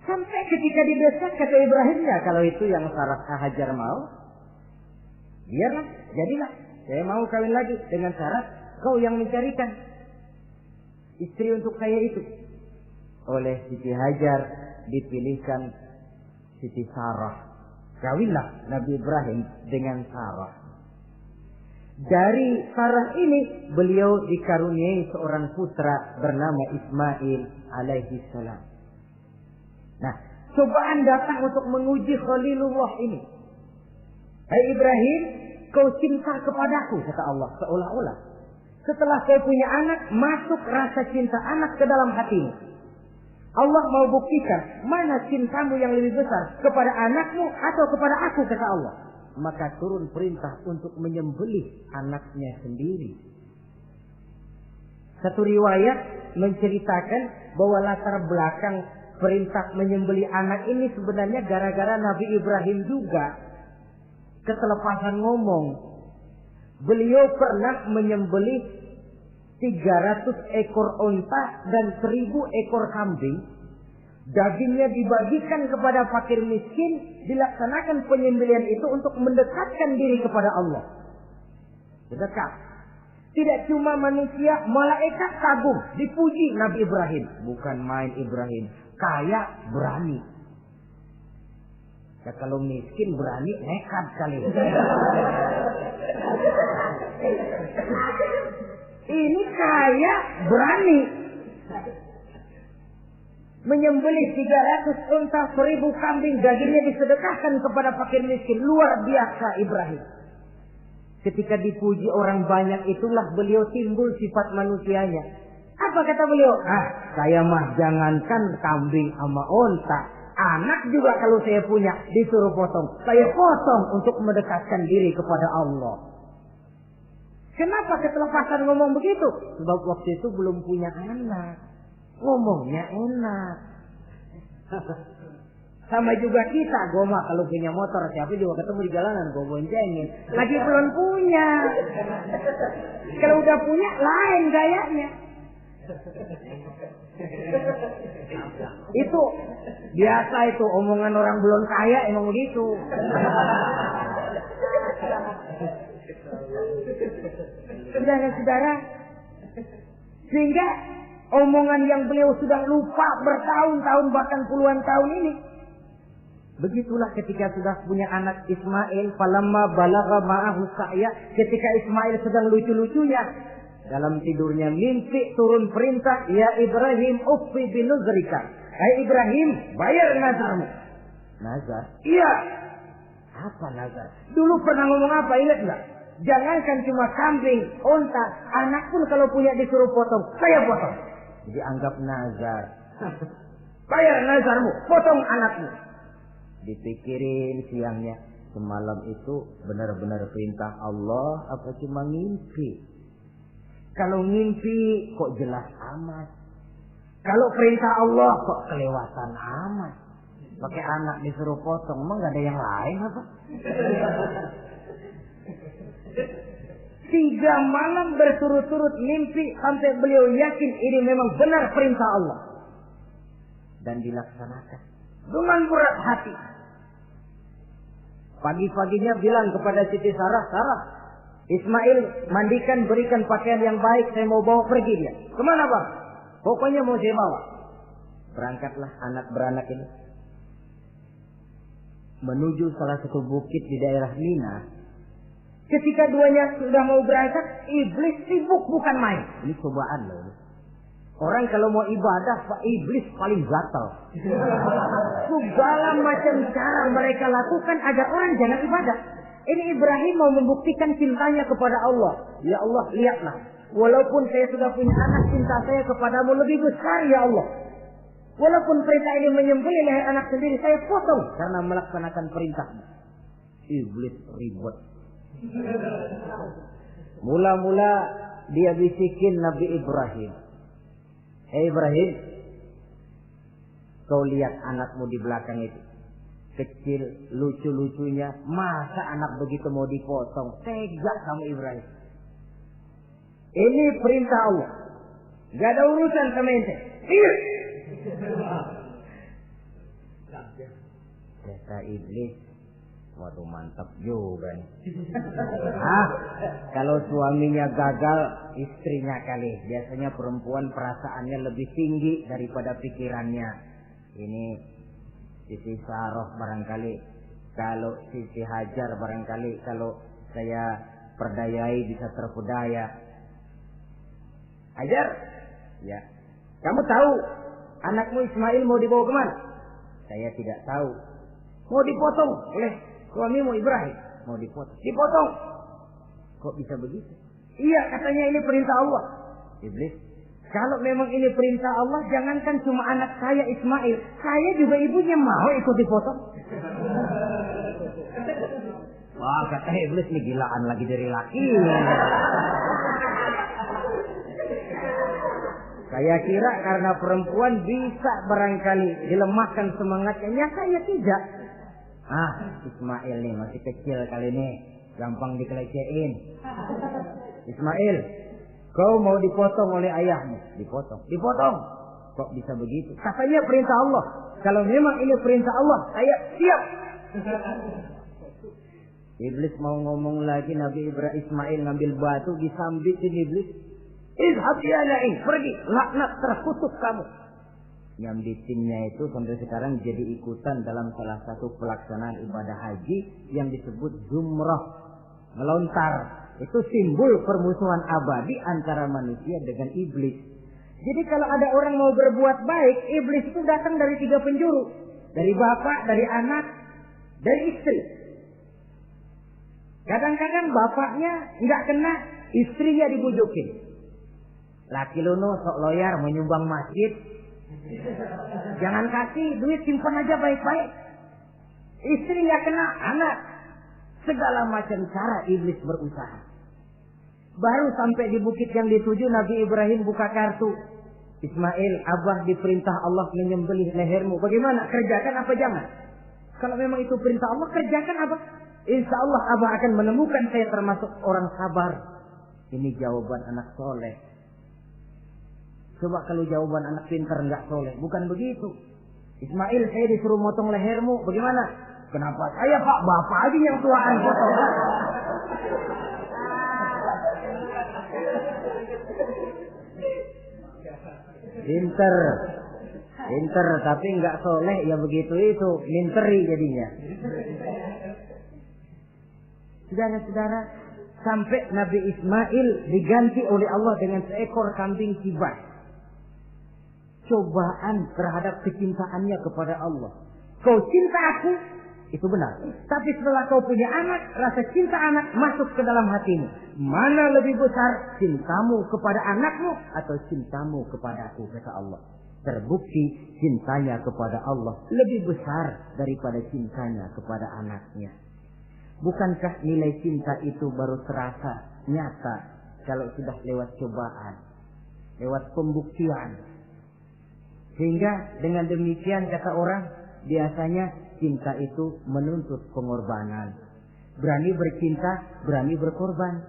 Sampai ketika didesak kata Ibrahimnya, kalau itu yang Sarah Hajar mau, biarlah, jadilah. Saya mau kawin lagi dengan syarat kau yang mencarikan istri untuk saya itu. Oleh Siti Hajar dipilihkan Siti Sarah. Kawinlah Nabi Ibrahim dengan Sarah. Dari Sarah ini beliau dikaruniai seorang putra bernama Ismail alaihi salam. Nah, cobaan datang untuk menguji Khalilullah ini. Hai Ibrahim, kau cinta kepadaku, kata Allah, seolah-olah. Setelah kau punya anak, masuk rasa cinta anak ke dalam hatimu. Allah mau buktikan mana cintamu yang lebih besar, kepada anakmu atau kepada aku, kata Allah. Maka turun perintah untuk menyembelih anaknya sendiri. Satu riwayat menceritakan bahwa latar belakang perintah menyembelih anak ini sebenarnya gara-gara Nabi Ibrahim juga ketelepasan ngomong. Beliau pernah menyembelih 300 ekor onta dan 1000 ekor kambing. Dagingnya dibagikan kepada fakir miskin. Dilaksanakan penyembelihan itu untuk mendekatkan diri kepada Allah. Dekat. Tidak cuma manusia, malaikat kagum. Dipuji Nabi Ibrahim. Bukan main Ibrahim. Kaya, berani. Ya kalau miskin berani, nekat kali. Ini kaya, berani. Menyembelih 300 unta, 1000 kambing, dagingnya disedekahkan kepada fakir miskin. Luar biasa Ibrahim. Ketika dipuji orang banyak itulah beliau timbul sifat manusianya. Apa kata beliau? Saya mah jangankan kambing sama unta, anak juga kalau saya punya disuruh potong, saya potong untuk mendekatkan diri kepada Allah. Kenapa ketelepasan ngomong begitu? Sebab waktu itu belum punya anak. Ngomongnya enak. Sama juga kita, goma kalau punya motor, siapa juga ketemu di jalanan, gue boncengin. Lagi belum punya. Kalau udah punya, lain gayanya. Itu biasa itu, omongan orang belum kaya emang begitu. Saudara-saudara, sehingga omongan yang beliau sudah lupa bertahun-tahun bahkan puluhan tahun ini. Begitulah ketika sudah punya anak Ismail, falamma balagha ma'ahu sa'ya, ketika Ismail sedang lucu-lucunya dalam tidurnya mimpi turun perintah, ya Ibrahim uffi binuzrika. Hai Ibrahim, bayar nazarmu. Nazar? Iya. Apa nazar? Dulu pernah ngomong apa, ingat enggak? Jangankan cuma kambing, unta, anak pun kalau punya disuruh potong, saya potong. Jadi anggap nazar. Bayar nazarmu, potong anakmu. Dipikirin siangnya, semalam itu benar-benar perintah Allah apa cuma ngimpi? Kalau ngimpi kok jelas amat. Kalau perintah Allah kok kelewatan amat. Pakai anak disuruh potong, emang gak ada yang lain apa? 3 malam berturut-turut mimpi sampai beliau yakin ini memang benar perintah Allah. Dan dilaksanakan dengan berat hati. Pagi-paginya bilang kepada Siti Sarah, Sarah, Ismail mandikan, berikan pakaian yang baik, saya mau bawa pergi dia. Kemana bang? Pokoknya mau saya bawa. Berangkatlah anak beranak ini menuju salah satu bukit di daerah Mina. Ketika duanya sudah mau berangkat, iblis sibuk bukan main. Ini cobaan loh. Orang kalau mau ibadah, iblis paling gatal. Segala macam cara mereka lakukan agar orang jangan ibadah. Ini Ibrahim mau membuktikan cintanya kepada Allah. Ya Allah, lihatlah. Walaupun saya sudah punya anak, cinta saya kepadamu lebih besar ya Allah. Walaupun perintah ini menyembelih leher anak sendiri, saya potong karena melaksanakan perintahmu. Iblis ribet. Mula-mula dia bisikin Nabi Ibrahim. Hei Ibrahim, kau lihat anakmu di belakang itu. Kecil, lucu-lucunya. Masa anak begitu mau dipotong? Tega kamu Ibrahim. Ini perintah Allah. Gak ada urusan sama ente. Iya. Kata iblis, waduh mantap juga nih. Kalau suaminya gagal, istrinya kali. Biasanya perempuan perasaannya lebih tinggi daripada pikirannya. Ini Siti Sarah barangkali, kalau Siti Hajar barangkali, kalau saya perdayai bisa terpedaya. Hajar, ya. Kamu tahu anakmu Ismail mau dibawa kemana? Saya tidak tahu. Mau dipotong oleh suamimu Ibrahim. Mau dipotong. Dipotong. Kok bisa begitu? Iya, katanya ini perintah Allah. Iblis, Kalau memang ini perintah Allah, jangankan cuma anak saya Ismail, saya juga ibunya mau ikut dipotong. Wah, kata iblis nih gilaan lagi dari laki. Saya kira karena perempuan bisa barangkali dilemahkan semangatnya, ya saya tidak. Ismail nih masih kecil kali ini, gampang dikelecehin. Ismail, kau mau dipotong oleh ayahmu? Dipotong. Kok bisa begitu? Katanya perintah Allah. Kalau memang ini perintah Allah, saya siap. Iblis mau ngomong lagi, Nabi Ibrahim Ismail ngambil batu disambitin iblis. Izhab ya la'in, pergi, laknat, terkutuk kamu. Nyambitinnya itu sampai sekarang jadi ikutan dalam salah satu pelaksanaan ibadah haji yang disebut jumrah, melontar. Itu simbol permusuhan abadi antara manusia dengan iblis. Jadi kalau ada orang mau berbuat baik, iblis itu datang dari 3 penjuru. Dari bapak, dari anak, dari istri. Kadang-kadang bapaknya nggak kena, istrinya dibujukin. Laki luno sok loyar menyumbang masjid. Jangan kasih duit, simpan aja baik-baik. Istri nggak kena, anak. Segala macam cara iblis berusaha. Baru sampai di bukit yang dituju, Nabi Ibrahim buka kartu. Ismail, abah diperintah Allah menyembelih lehermu. Bagaimana? Kerjakan apa jangan? Kalau memang itu perintah Allah, kerjakan abah. Insya Allah abah akan menemukan saya termasuk orang sabar. Ini jawaban anak soleh. Coba kalau jawaban anak pintar nggak soleh, bukan begitu. Ismail, saya disuruh motong lehermu, bagaimana? Kenapa saya pak? Bapak aja yang tuaan potong. Pinter, tapi nggak soleh ya begitu itu, minteri jadinya. Saudara-saudara, sampai Nabi Ismail diganti oleh Allah dengan seekor kambing kibas. Cobaan terhadap kecintaannya kepada Allah. Kau cinta aku, itu benar. Tapi setelah kau punya anak, rasa cinta anak masuk ke dalam hatimu. Mana lebih besar, cintamu kepada anakmu atau cintamu kepada aku, kata Allah. Terbukti cintanya kepada Allah lebih besar daripada cintanya kepada anaknya. Bukankah nilai cinta itu baru terasa nyata kalau sudah lewat cobaan, lewat pembuktian? Sehingga dengan demikian kata orang, biasanya cinta itu menuntut pengorbanan. Berani bercinta, berani berkorban.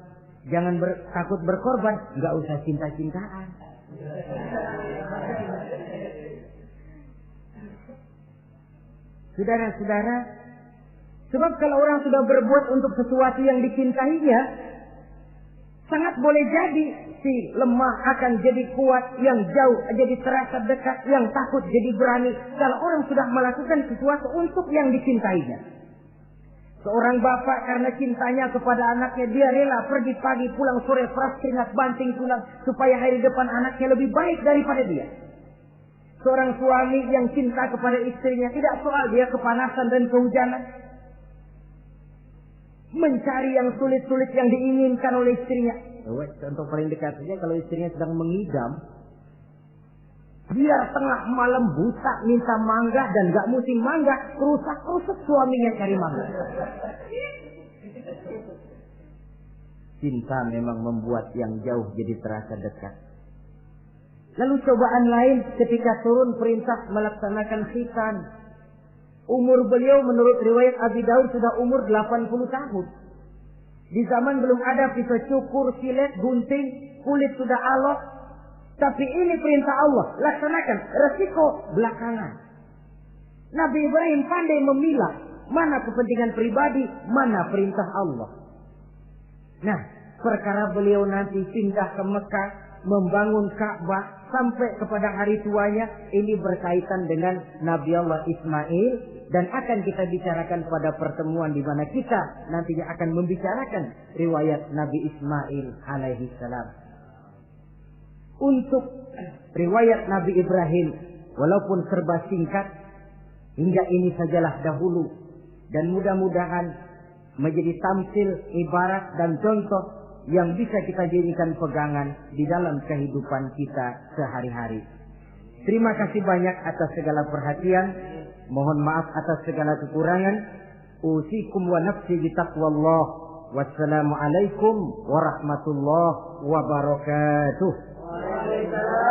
Jangan takut berkorban, nggak usah cinta-cintaan. Saudara-saudara, sebab kalau orang sudah berbuat untuk sesuatu yang dicintainya, sangat boleh jadi si lemah akan jadi kuat, yang jauh jadi terasa dekat, yang takut jadi berani. Kalau orang sudah melakukan sesuatu untuk yang dicintainya. Seorang bapak karena cintanya kepada anaknya, dia rela pergi pagi pulang sore, peras keringat banting tulang supaya hari depan anaknya lebih baik daripada dia. Seorang suami yang cinta kepada istrinya, tidak soal dia kepanasan dan kehujanan, mencari yang sulit-sulit yang diinginkan oleh istrinya. Contoh paling dekat saja, kalau istrinya sedang mengidam, biar tengah malam buta minta mangga dan gak musim mangga, rusak-rusak suaminya cari mangga. Cinta memang membuat yang jauh jadi terasa dekat. Lalu cobaan lain ketika turun perintah melaksanakan khitan. Umur beliau menurut riwayat Abi Daud sudah umur 80 tahun. Di zaman belum ada pisau cukur, silet, gunting, kulit sudah alot. Tapi ini perintah Allah, laksanakan. Resiko belakangan. Nabi Ibrahim pandai memilah mana kepentingan pribadi, mana perintah Allah. Nah, perkara beliau nanti pindah ke Mekah, membangun Ka'bah sampai kepada hari tuanya, ini berkaitan dengan Nabi Allah Ismail, dan akan kita bicarakan pada pertemuan di mana kita nantinya akan membicarakan riwayat Nabi Ismail alaihi salam. Untuk riwayat Nabi Ibrahim, walaupun serba singkat, hingga ini sajalah dahulu, dan mudah-mudahan menjadi tamsil, ibarat dan contoh yang bisa kita jadikan pegangan di dalam kehidupan kita sehari-hari. Terima kasih banyak atas segala perhatian. Mohon maaf atas segala kekurangan. Usikum wa nafsi bitaqwallah. Wassalamualaikum warahmatullahi wabarakatuh. Waalaikumsalam.